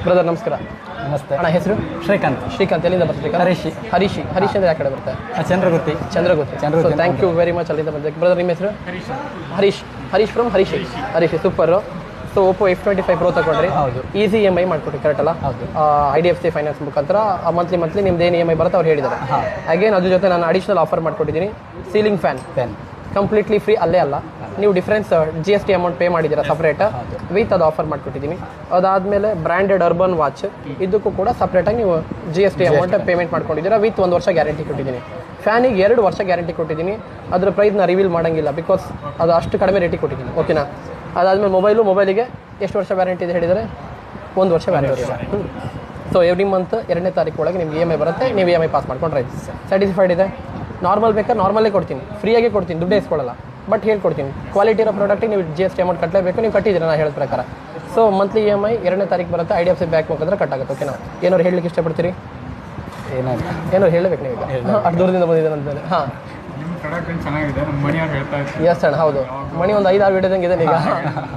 Brother ನಮಸ್ಕಾರ. ನಮಸ್ತೆ ಅಣ್ಣ ಹೆಸರು? ಶ್ರೀಕಾಂತ್. ಎಲ್ಲಿಂದ ಬರ್ತೀವಿ? ಹರೀಶ್ ಅಂದ್ರೆ ಯಾವ ಕಡೆ ಬರುತ್ತೆ? Chandragutti. Thank you very much. ಅಲ್ಲಿಂದ ಬಂದಿದೆ ಬ್ರದರ್. ನಿಮ್ಮ ಹೆಸರು? Harish from Harish super. So Oppo F25 Pro ತಗೊಂಡ್ರಿ. ಹೌದು. ಈಸಿ EMI ಮಾಡಿಕೊಟ್ರಿ, ಕರೆಕ್ಟ್ ಅಲ್ಲ? ಹೌದು. IDFC ಫೈನಾನ್ಸ್ ಮುಖಾಂತರ ಮಂತ್ಲಿ ನಿಮ್ದು ಏನು EMI ಬರುತ್ತೆ ಅವ್ರು ಹೇಳಿದ್ದಾರೆ. ಅಗೇನ್ ಅದ್ರ ಜೊತೆ ನಾನು ಅಡಿಷನಲ್ ಆಫರ್ ಮಾಡ್ಕೊಟ್ಟಿದ್ದೀನಿ. Ceiling fan completely free. ಅಲ್ಲೇ ಅಲ್ಲ, ನೀವು ಡಿಫ್ರೆನ್ಸ್ GST ಅಮೌಂಟ್ ಪೇ ಮಾಡಿದ್ದೀರಾ ಸಪ್ರೇಟ್, ವಿತ್ ಅದು ಆಫರ್ ಮಾಡಿಕೊಟ್ಟಿದ್ದೀನಿ. ಅದಾದಮೇಲೆ ಬ್ರ್ಯಾಂಡೆಡ್ ಅರ್ಬನ್ ವಾಚ್, ಇದಕ್ಕೂ ಕೂಡ ಸಪ್ರೇಟಾಗಿ ನೀವು GST ಅಮೌಂಟ್ ಪೇಮೆಂಟ್ ಮಾಡ್ಕೊಂಡಿದ್ದೀರಾ, ವಿತ್ 1 ವರ್ಷ ಗ್ಯಾರಂಟಿ ಕೊಟ್ಟಿದ್ದೀನಿ. ಫ್ಯಾನಿಗೆ 2 ವರ್ಷ ಗ್ಯಾರಂಟಿ ಕೊಟ್ಟಿದ್ದೀನಿ. ಅದರ ಪ್ರೈಸ್ನ ರಿವೀಲ್ ಮಾಡೋಂಗಿಲ್ಲ, ಬಿಕಾಸ್ ಅದು ಅಷ್ಟು ಕಡಿಮೆ ರೇಟಿಗೆ ಕೊಟ್ಟಿದ್ದೀನಿ. ಓಕೆನಾ? ಅದಾದಮೇಲೆ ಮೊಬೈಲಿಗೆ ಎಷ್ಟು ವರ್ಷ ವ್ಯಾರಂಟಿ ಇದೆ ಹೇಳಿದರೆ? 1 ವರ್ಷ ವ್ಯಾರಂಟಿ ಇದೆ. ಸೊ ಎವ್ರಿ ಮಂತ್ 2ನೇ ತಾರೀಕು ಒಳಗೆ ನಿಮ್ಗೆ EMI ಬರುತ್ತೆ, ನೀವು EMI ಪಾಸ್ ಮಾಡ್ಕೊಂಡ್ರೆ ಸ್ಯಾಟಿಸ್ಫೈಡ್ ಇದೆ. ನಾರ್ಮಲ್ ಬೇಕಾದ್ರೆ ನಾರ್ಮಲ್ಲೇ ಕೊಡ್ತೀನಿ, ಫ್ರೀಯಾಗೆ ಕೊಡ್ತೀನಿ, ದುಡ್ಡು ಇಸ್ಕೊಳ್ಳಲ್ಲ. ಬಟ್ ಹೇಳ್ಕೊಡ್ತೀನಿ, ಕ್ವಾಲಿಟಿ ಇರೋ ಪ್ರಾಡಕ್ಟಿಗೆ ನೀವು GST ಅಮೌಂಟ್ ಕಟ್ಟಲೇಬೇಕು. ನೀವು ಕಟ್ಟಿದ್ದೀರಾ ನಾನು ಹೇಳಿದ ಪ್ರಕಾರ. ಸೊ ಮಂತ್ಲಿ EMI 2ನೇ ತಾರೀಕು ಬರುತ್ತೆ, IDFC ಬ್ಯಾಂಕ್ ಮುಖಾಂತರ ಕಟ್ಟಾಗುತ್ತೆ. ಓಕೆನಾ? ಏನಾದ್ರು ಹೇಳಲಿಕ್ಕೆ ಇಷ್ಟಪಡ್ತೀರಿ? ಏನಾದ್ರು ಹೇಳಬೇಕು ನೀವು? ಅಷ್ಟು ದೂರದಿಂದ ಬಂದಿದ್ದೇನೆ ಅಂದಮೇಲೆ. ಹಾಂ, ಎಸ್ ಅಣ್ಣ, ಹೌದು. ಮಣಿ ಒಂದು 5-6 ವಿಡಿಯೋದಂಗೆ ಇದೆ ಈಗ.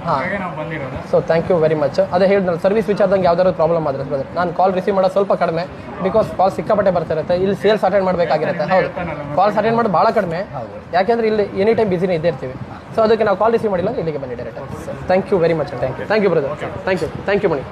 ಹಾಂ, so thank you very much. ಅದೇ ಹೇಳಿದ್ನಲ್ಲ, ಸರ್ವಿಸ್ ವಿಚಾರದಂಗೆ ಯಾವ್ದಾದ್ರು ಪ್ರಾಬ್ಲಮ್ ಆದರೆ ಬ್ರದರ್, ನಾನು ಕಾಲ್ ರಿಸೀವ್ ಮಾಡೋದು ಸ್ವಲ್ಪ ಕಡಿಮೆ, ಬಿಕಾಸ್ ಕಾಲ್ ಸಿಕ್ಕಾಪಟ್ಟೆ ಬರ್ತಿರುತ್ತೆ. ಇಲ್ಲಿ ಸೇಲ್ಸ್ ಅಟೆಂಡ್ ಮಾಡಬೇಕಾಗಿರುತ್ತೆ. ಹೌದು, ಕಾಲ್ಸ್ ಅಟೆಂಡ್ ಮಾಡೋದು ಭಾಳ ಕಡಿಮೆ, ಯಾಕೆಂದರೆ ಇಲ್ಲಿ ಎನಿ ಟೈಮ್ ಬಿಸಿನೇ ಇದ್ದೇ ಇರ್ತೀವಿ. ಸೊ ಅದಕ್ಕೆ ನಾವು ಕಾಲ್ ರಿಸೀವ್ ಮಾಡಿಲ್ಲ, ಇಲ್ಲಿಗೆ ಬನ್ನಿ direct. Thank you very much. Thank you brother. Thank you Mani.